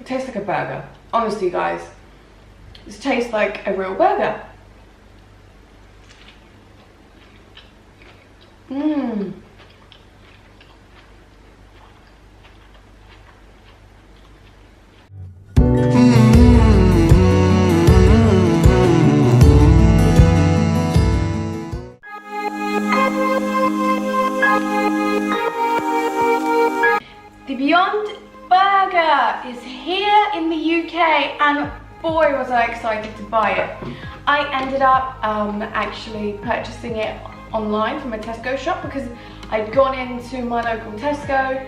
It tastes like a burger. Honestly, guys, this tastes like a real burger. Mmm. The Beyond Burger is here in the UK, and boy was I excited to buy it. I ended up actually purchasing it online from a Tesco shop because I'd gone into my local Tesco,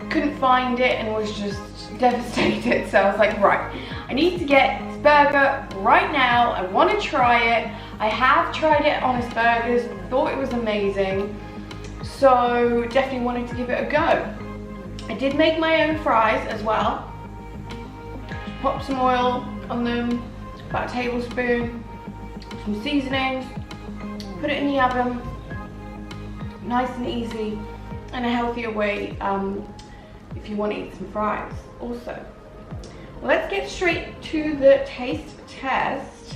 couldn't find it, and was just devastated. So I was like, right, I need to get this burger right now. I want to try it. I have tried it at Honest Burgers, thought it was amazing, so definitely wanted to give it a go. I did make my own fries as well. Just pop some oil on them, about a tablespoon, some seasonings, put it in the oven. Nice and easy, and a healthier way if you want to eat some fries also. Well, let's get straight to the taste test.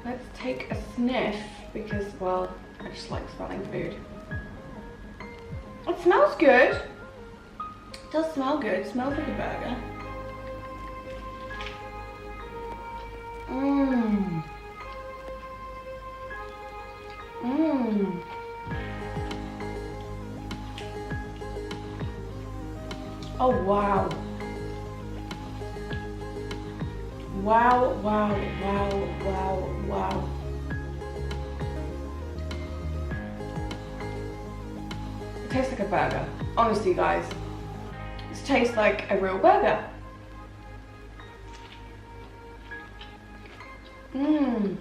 Let's take a sniff because, well, I just like smelling food. It smells good. It does smell good. It smells like a burger. Mmm. Mmm. Oh wow. Wow, wow, wow, wow, wow. It tastes like a burger. Honestly, guys, this tastes like a real burger. Mmm.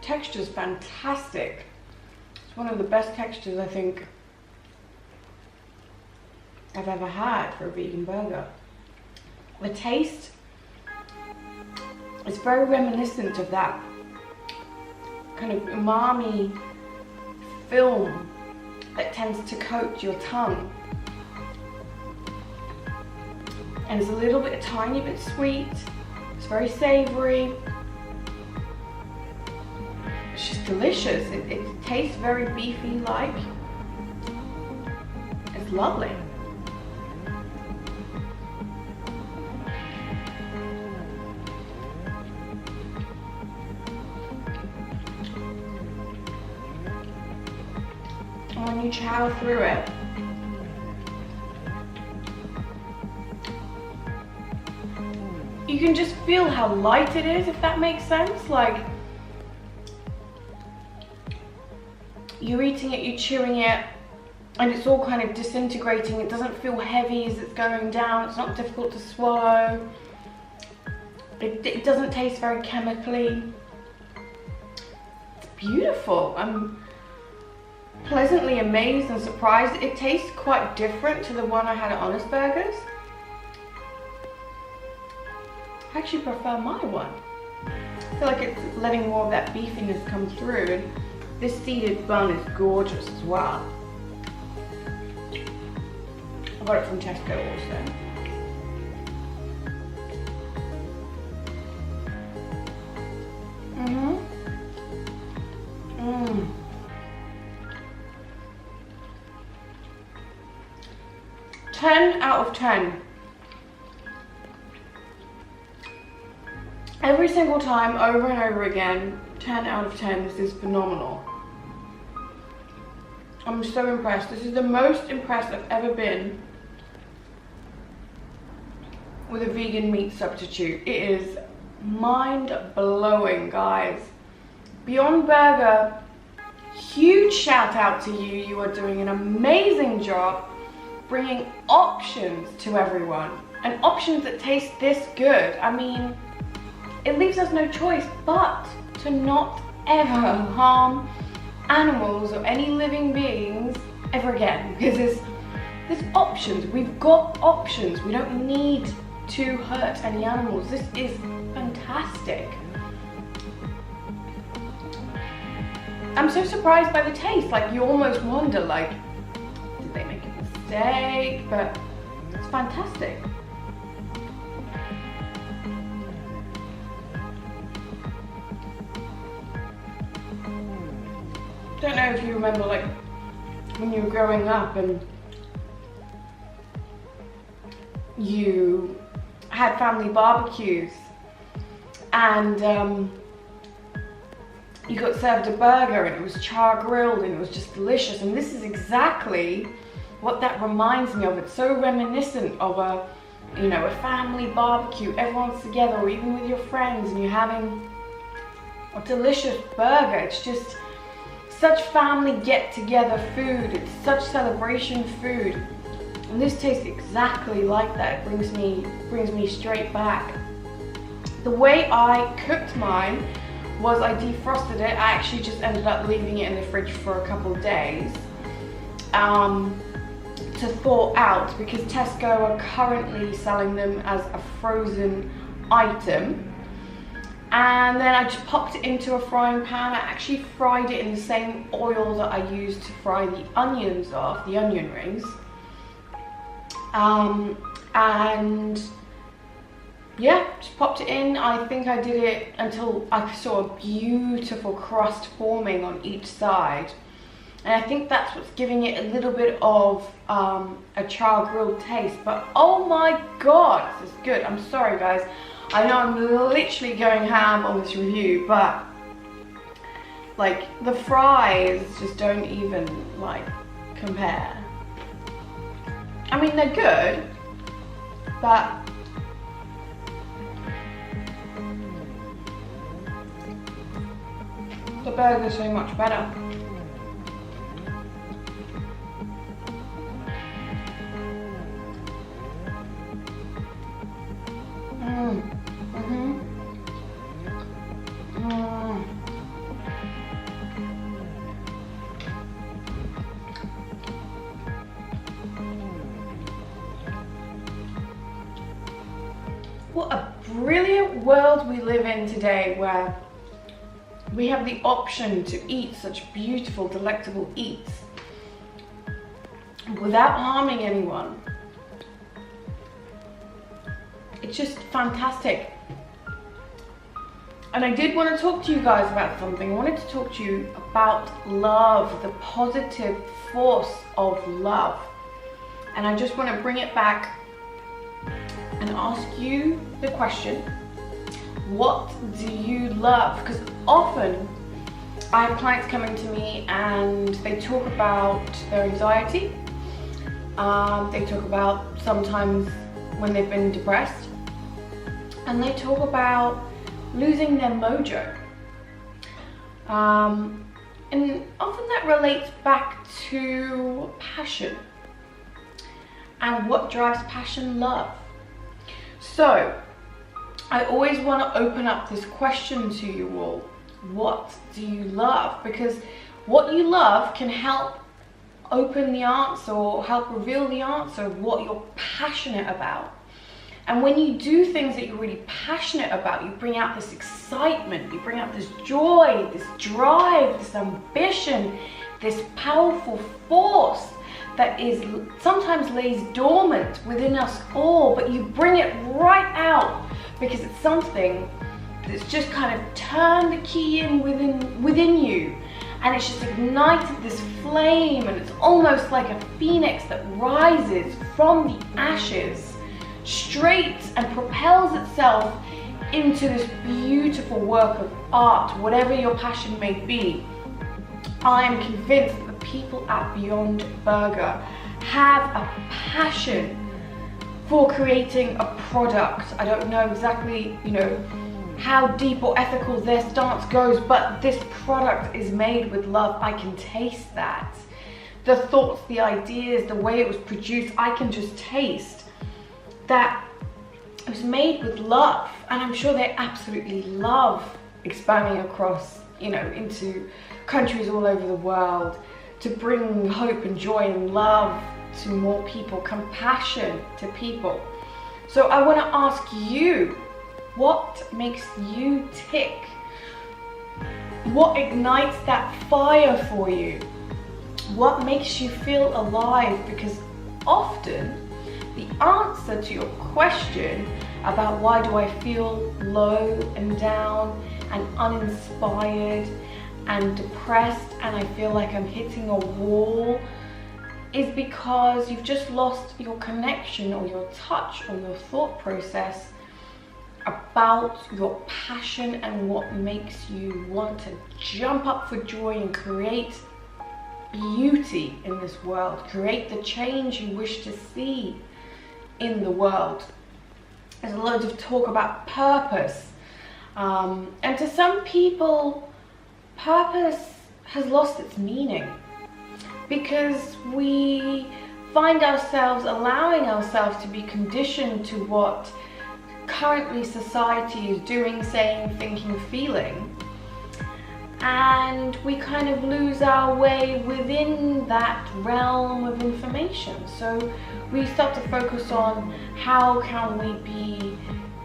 Texture's fantastic. It's one of the best textures I think I've ever had for a vegan burger. The taste is very reminiscent of that kind of umami film that tends to coat your tongue. And it's a little bit, a tiny bit sweet. It's very savory. It's just delicious. It tastes very beefy-like. It's lovely. And when you chow through it, you can just feel how light it is, if that makes sense. Like, you're eating it, you're chewing it, and it's all kind of disintegrating. It doesn't feel heavy as it's going down. It's not difficult to swallow. It doesn't taste very chemically. It's beautiful. I'm pleasantly amazed and surprised. It tastes quite different to the one I had at Honest Burgers. I actually prefer my one. I feel like it's letting more of that beefiness come through, and this seeded bun is gorgeous as well. I got it from Tesco also. Mmm. 10 out of 10. Every single time, over and over again, 10 out of 10. This is phenomenal. I'm so impressed. This is the most impressed I've ever been with a vegan meat substitute. It is mind-blowing, guys. Beyond Burger, huge shout out to you. You are doing an amazing job bringing options to everyone, and options that taste this good. I mean, it leaves us no choice but to not ever harm animals or any living beings ever again, because there's options. We've got options. We don't need to hurt any animals. This is fantastic. I'm so surprised by the taste. Like, you almost wonder, like, did they make a mistake? But it's fantastic. Don't know if you remember, like, when you were growing up and you had family barbecues and you got served a burger and it was char grilled and it was just delicious. And this is exactly what that reminds me of. It's so reminiscent of a, you know, a family barbecue. Everyone's together, or even with your friends, and you're having a delicious burger. It's just such family get-together food. It's such celebration food. And this tastes exactly like that. It brings me straight back. The way I cooked mine was I defrosted it. I actually just ended up leaving it in the fridge for a couple of days to thaw out, because Tesco are currently selling them as a frozen item. And then I just popped it into a frying pan. I actually fried it in the same oil that I used to fry the onions off, the onion rings. And yeah, just popped it in. I think I did it until I saw a beautiful crust forming on each side. And I think that's what's giving it a little bit of a char grilled taste. But oh my God, this is good. I'm sorry guys. I know I'm literally going ham on this review, but like the fries just don't even like compare. I mean, they're good, but the burger's so much better. What a brilliant world we live in today, where we have the option to eat such beautiful, delectable eats without harming anyone. It's just fantastic. And I did want to talk to you guys about something. I wanted to talk to you about love, the positive force of love. And I just want to bring it back and ask you the question, what do you love? Because often I have clients coming to me and they talk about their anxiety. They talk about sometimes when they've been depressed, and they talk about losing their mojo. And often that relates back to passion. And what drives passion? Love. So I always want to open up this question to you all. What do you love? Because what you love can help open the answer, or help reveal the answer of what you're passionate about. And when you do things that you're really passionate about, you bring out this excitement, you bring out this joy, this drive, this ambition, this powerful force that is sometimes lays dormant within us all, but you bring it right out because it's something that's just kind of turned the key in within you, and it's just ignited this flame, and it's almost like a phoenix that rises from the ashes straight and propels itself into this beautiful work of art, whatever your passion may be. I am convinced that the people at Beyond Burger have a passion for creating a product. I don't know exactly, how deep or ethical their stance goes, but this product is made with love. I can taste that. The thoughts, the ideas, the way it was produced, I can just taste that it was made with love. And I'm sure they absolutely love expanding across, into countries all over the world to bring hope and joy and love to more people, compassion to people. So I want to ask you, what makes you tick? What ignites that fire for you? What makes you feel alive? Because often the answer to your question about why do I feel low and down and uninspired and depressed and I feel like I'm hitting a wall is because you've just lost your connection or your touch or your thought process about your passion and what makes you want to jump up for joy and create beauty in this world, create the change you wish to see in the world. There's loads of talk about purpose, and to some people purpose has lost its meaning because we find ourselves allowing ourselves to be conditioned to what currently society is doing, saying, thinking, feeling, and we kind of lose our way within that realm of information. So we start to focus on how can we be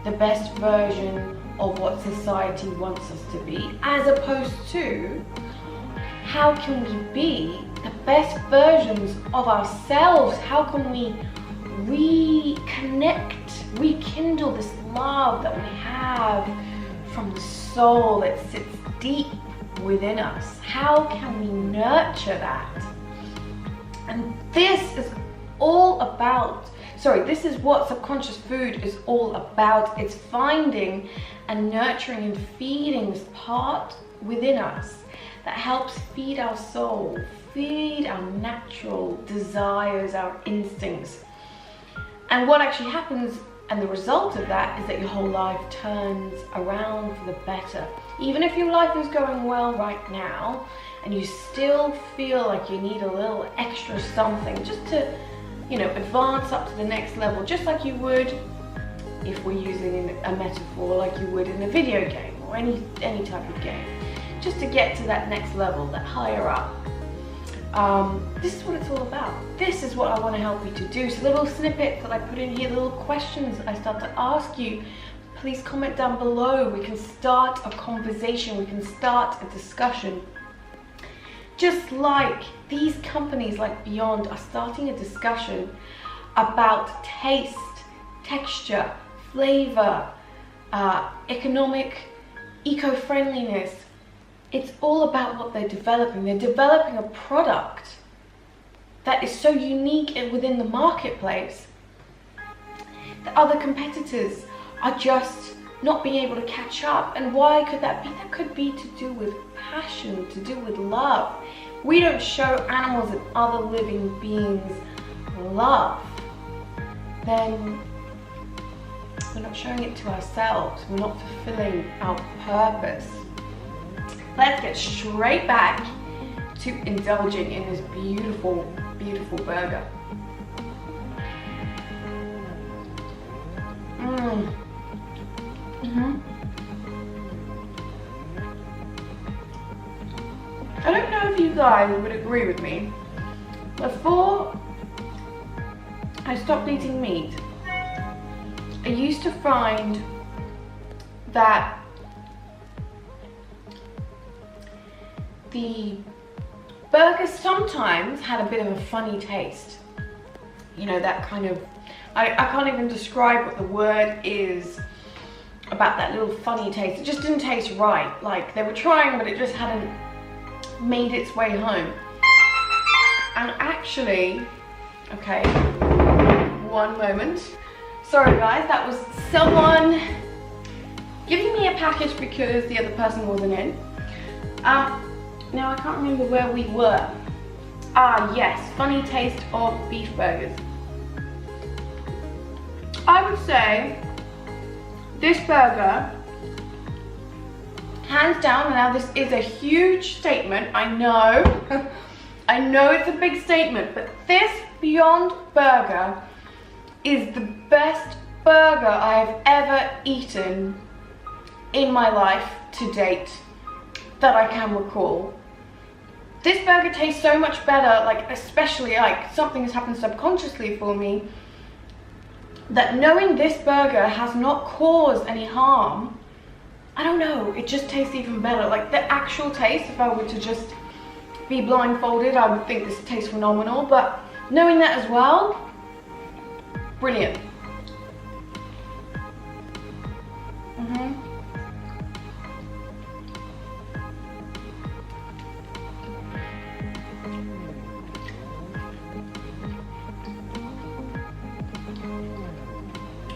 the best version of what society wants us to be, as opposed to how can we be the best versions of ourselves? How can we reconnect, rekindle this love that we have from the soul that sits deep within us? How can we nurture that? And this is all about, this is what subconscious food is all about. It's finding and nurturing and feeding this part within us that helps feed our soul, feed our natural desires, our instincts. And what actually happens, and the result of that, is that your whole life turns around for the better. Even if your life is going well right now, and you still feel like you need a little extra something just to, advance up to the next level, just like you would, if we're using a metaphor, like you would in a video game or any type of game, just to get to that next level, that higher up. This is what it's all about. This is what I want to help you to do. So little snippets that I put in here, little questions I start to ask you, please comment down below. We can start a conversation, we can start a discussion. Just like these companies like Beyond are starting a discussion about taste, texture, flavor, economic, eco-friendliness. It's all about what they're developing. They're developing a product that is so unique within the marketplace that other competitors are just not being able to catch up. And why could that be? That could be to do with passion, to do with love. We don't show animals and other living beings love, then we're not showing it to ourselves. We're not fulfilling our purpose. Let's get straight back to indulging in this beautiful, beautiful burger. I don't know if you guys would agree with me. Before I stopped eating meat, I used to find that the burger sometimes had a bit of a funny taste. That kind of, I can't even describe what the word is about that little funny taste. It just didn't taste right. Like they were trying, but it just hadn't made its way home. And actually, okay, one moment. Sorry guys, that was someone giving me a package because the other person wasn't in. Now I can't remember where we were. Yes, funny taste of beef burgers. I would say this burger, hands down, and now this is a huge statement, I know. I know it's a big statement, but this Beyond Burger is the best burger I've ever eaten in my life to date that I can recall. This burger tastes so much better, like especially like something has happened subconsciously for me, that knowing this burger has not caused any harm I don't know, it just tastes even better. Like the actual taste, if I were to just be blindfolded, I would think this tastes phenomenal, but knowing that as well, brilliant.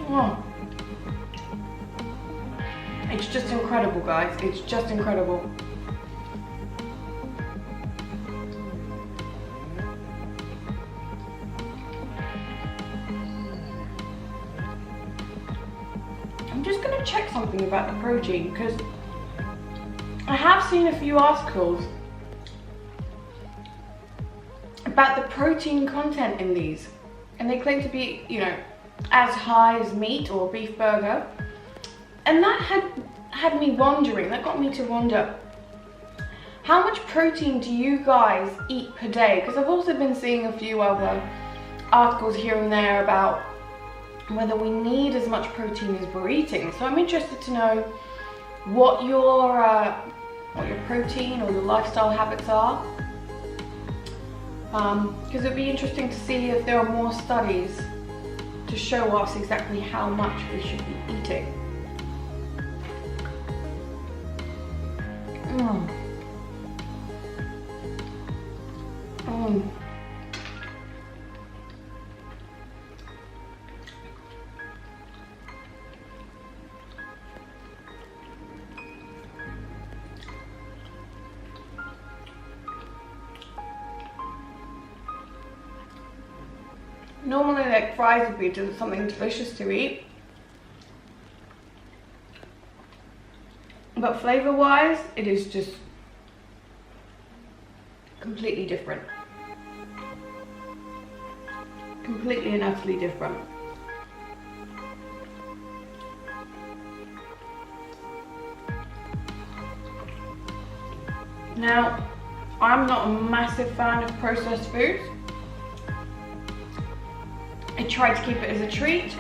Oh. It's just incredible, guys. It's just incredible. I'm just going to check something about the protein, because I have seen a few articles about the protein content in these, and they claim to be, you know, as high as meat or beef burger. And that had me wondering, that got me to wonder, how much protein do you guys eat per day? Because I've also been seeing a few other articles here and there about whether we need as much protein as we're eating. So I'm interested to know what your protein or your lifestyle habits are. Because it'd be interesting to see if there are more studies to show us exactly how much we should be eating. Normally, like, fries would be something delicious to eat, but flavor-wise, it is just completely different. Completely and utterly different. Now, I'm not a massive fan of processed foods. I try to keep it as a treat.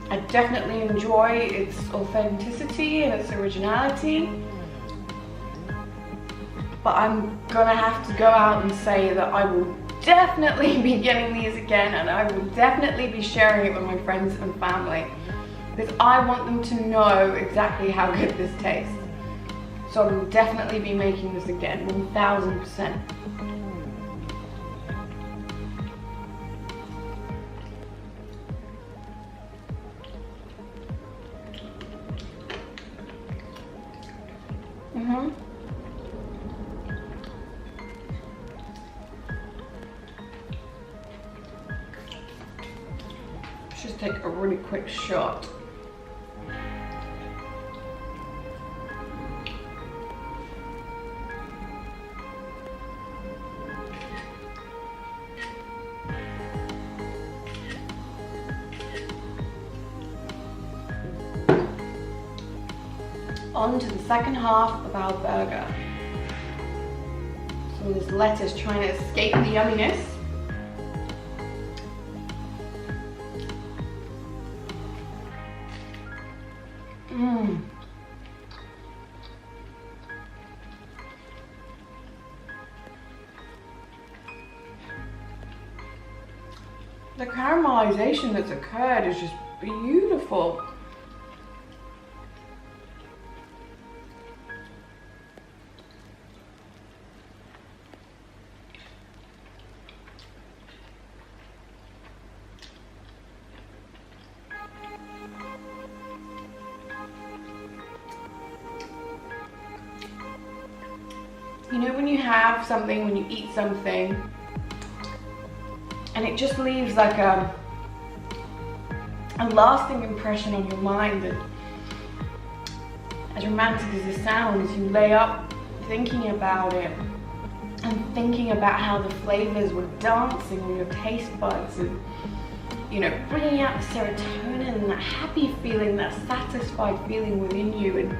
I definitely enjoy its authenticity and its originality. But I'm gonna have to go out and say that I will definitely be getting these again, and I will definitely be sharing it with my friends and family, because I want them to know exactly how good this tastes. So I will definitely be making this again, 1000%. Let's just take a really quick shot. On to the second half of our burger. Some of this lettuce trying to escape the yumminess. The caramelization that's occurred is just beautiful. You know, when you have something, when you eat something, and it just leaves like a lasting impression on your mind, and as romantic as it sounds, you lay up thinking about it and thinking about how the flavors were dancing on your taste buds, and, you know, bringing out the serotonin and that happy feeling, that satisfied feeling within you. And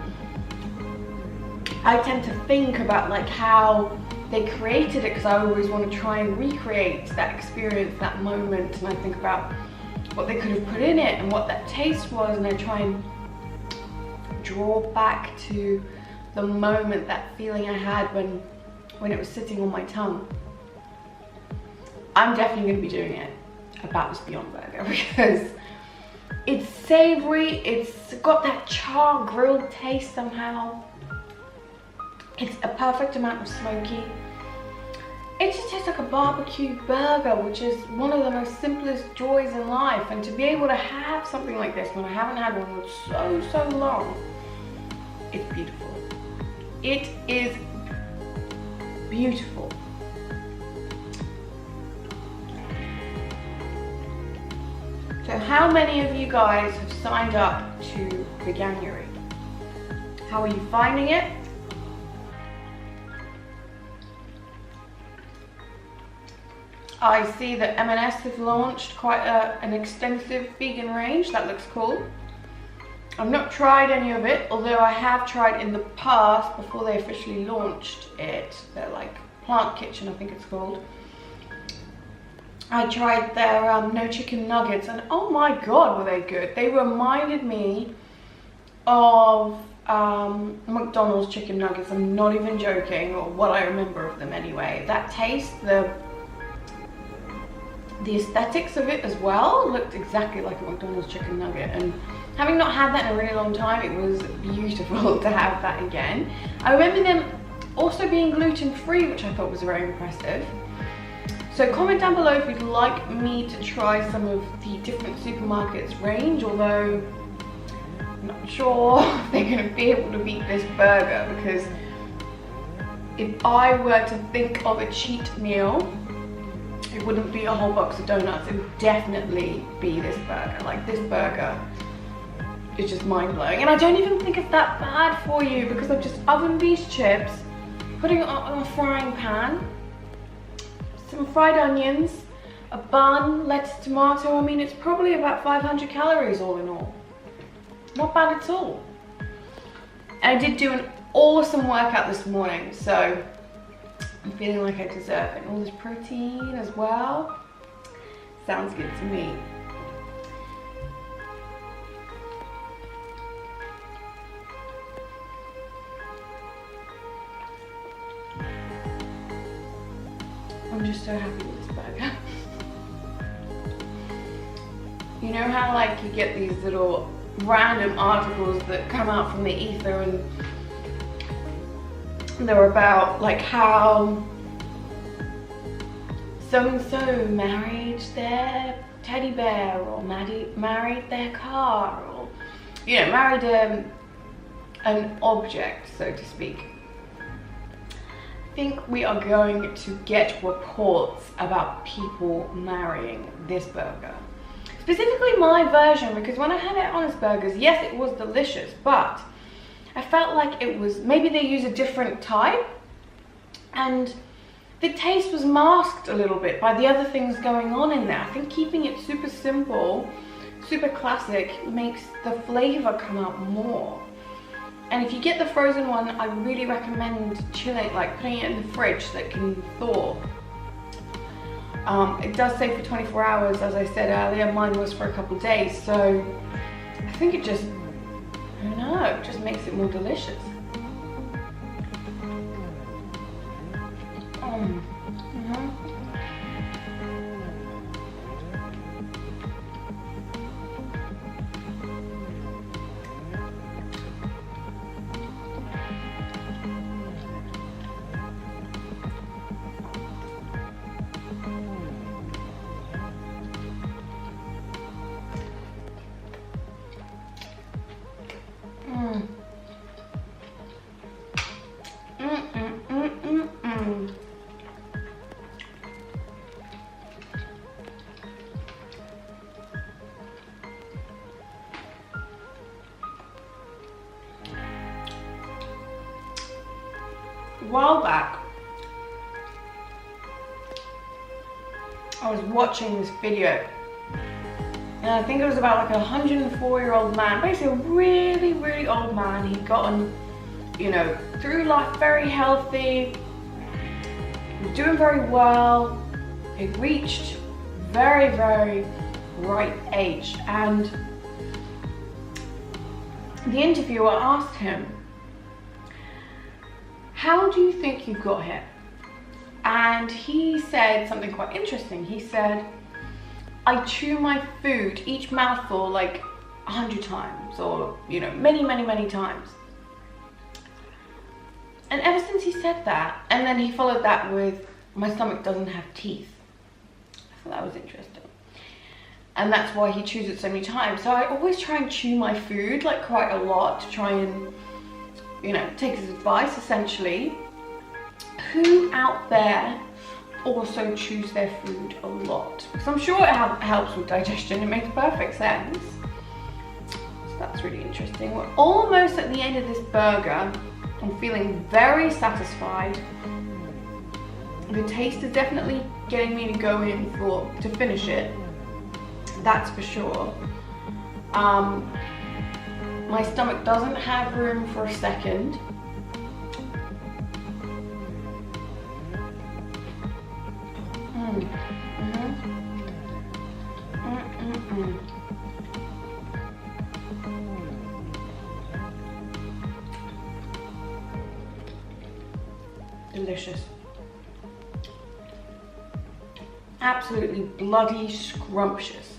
I tend to think about like how they created it, because I always want to try and recreate that experience, that moment, and I think about what they could have put in it and what that taste was, and I try draw back to the moment, that feeling I had when it was sitting on my tongue. I'm definitely going to be doing it about this Beyond Burger because it's savory, it's got that char grilled taste somehow. It's a perfect amount of smoky. It just tastes like a barbecue burger, which is one of the most simplest joys in life. And to be able to have something like this when I haven't had one for so long, it's beautiful. It is beautiful. So how many of you guys have signed up to Veganuary? How are you finding it? I see that M&S have launched quite an extensive vegan range. That looks cool. I've not tried any of it, although I have tried in the past before they officially launched it. They're like Plant Kitchen, I think it's called. I tried their no chicken nuggets and oh my god, were they good. They reminded me of McDonald's chicken nuggets. I'm not even joking, or what I remember of them anyway. That taste, the aesthetics of it as well looked exactly like a McDonald's chicken nugget, and having not had that in a really long time, it was beautiful to have that again. I remember them also being gluten-free, which I thought was very impressive. So comment down below if you'd like me to try some of the different supermarkets range, although I'm not sure if they're going to be able to beat this burger, because if I were to think of a cheat meal, it wouldn't be a whole box of donuts, it would definitely be this burger. Like, this burger is just mind-blowing. And I don't even think it's that bad for you, because I've just ovened these chips, putting it on a frying pan, some fried onions, a bun, lettuce, tomato. I mean, it's probably about 500 calories all in all. Not bad at all. And I did do an awesome workout this morning, so I'm feeling like I deserve it. And all this protein as well. Sounds good to me. I'm just so happy with this burger. You know how like you get these little random articles that come out from the ether and they're about like how so-and-so married their teddy bear, or married their car, or, you know, married an object, so to speak. I think we are going to get reports about people marrying this burger. Specifically my version, because when I had it at Honest Burgers, yes, it was delicious, but I felt like it was, maybe they use a different type, and the taste was masked a little bit by the other things going on in there. I think keeping it super simple, super classic, makes the flavor come out more. And if you get the frozen one, I really recommend chilling, like putting it in the fridge so it can thaw. It does say for 24 hours, as I said earlier. Mine was for a couple of days, so I think it just, I don't know, it just makes it more delicious. A while back, I was watching this video, and I think it was about like a 104-year-old man, basically a really, really old man. He'd gotten, you know, through life very healthy, he was doing very well, he'd reached very, very ripe age, and the interviewer asked him, how do you think you got here? And he said something quite interesting. He said, I chew my food, each mouthful, like 100 times, or, you know, many, many, many times. And ever since he said that, and then he followed that with, my stomach doesn't have teeth. I thought that was interesting. And that's why he chews it so many times. So I always try and chew my food, like, quite a lot, to try and, you know, take his advice, essentially. Who out there also chews their food a lot? Because I'm sure it helps with digestion. It makes perfect sense. So that's really interesting. We're almost at the end of this burger. I'm feeling very satisfied. The taste is definitely getting me to go in to finish it. That's for sure. My stomach doesn't have room for a second. Delicious. Absolutely bloody scrumptious.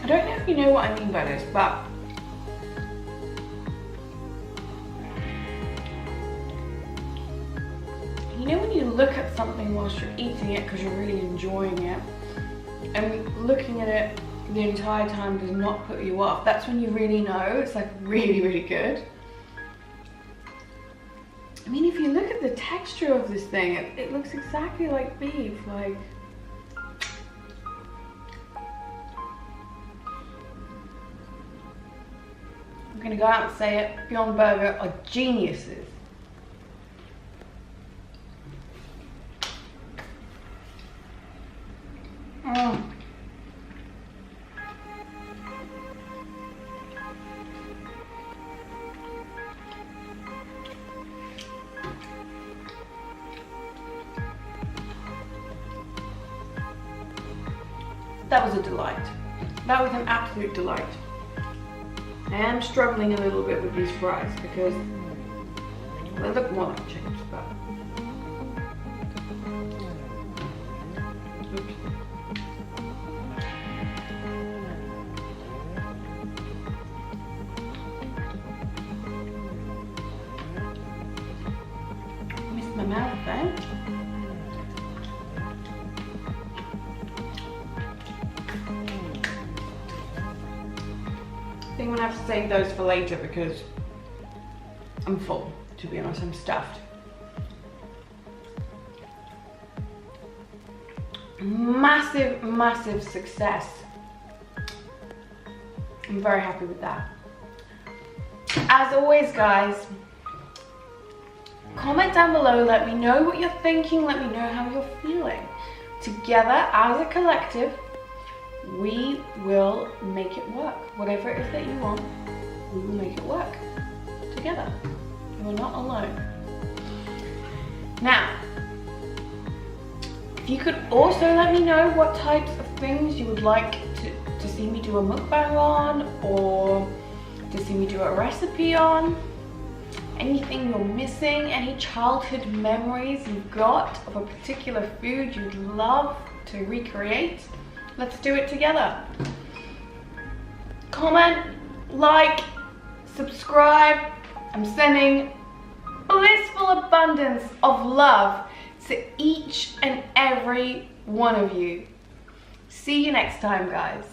I don't know if you know what I mean by this, but you know when you look at something whilst you're eating it because you're really enjoying it, and looking at it the entire time does not put you off, that's when you really know it's like really, really good. I mean, if you look at the texture of this thing, it looks exactly like beef, like. I'm gonna go out and say it, Beyond Burger are geniuses. That was a delight. That was an absolute delight. I am struggling a little bit with these fries because they look more like chips, but oops. Missed my mouth there. I think I'm gonna have to save those for later because I'm full, to be honest. I'm stuffed. Massive, massive success. I'm very happy with that. As always, guys, comment down below, let me know what you're thinking, let me know how you're feeling. Together, as a collective, we will make it work. Whatever it is that you want, we will make it work together. You are not alone. Now, if you could also let me know what types of things you would like to see me do a mukbang on, or to see me do a recipe on, anything you're missing, any childhood memories you've got of a particular food you'd love to recreate, let's do it together. Comment, like, subscribe. I'm sending blissful abundance of love to each and every one of you. See you next time, guys.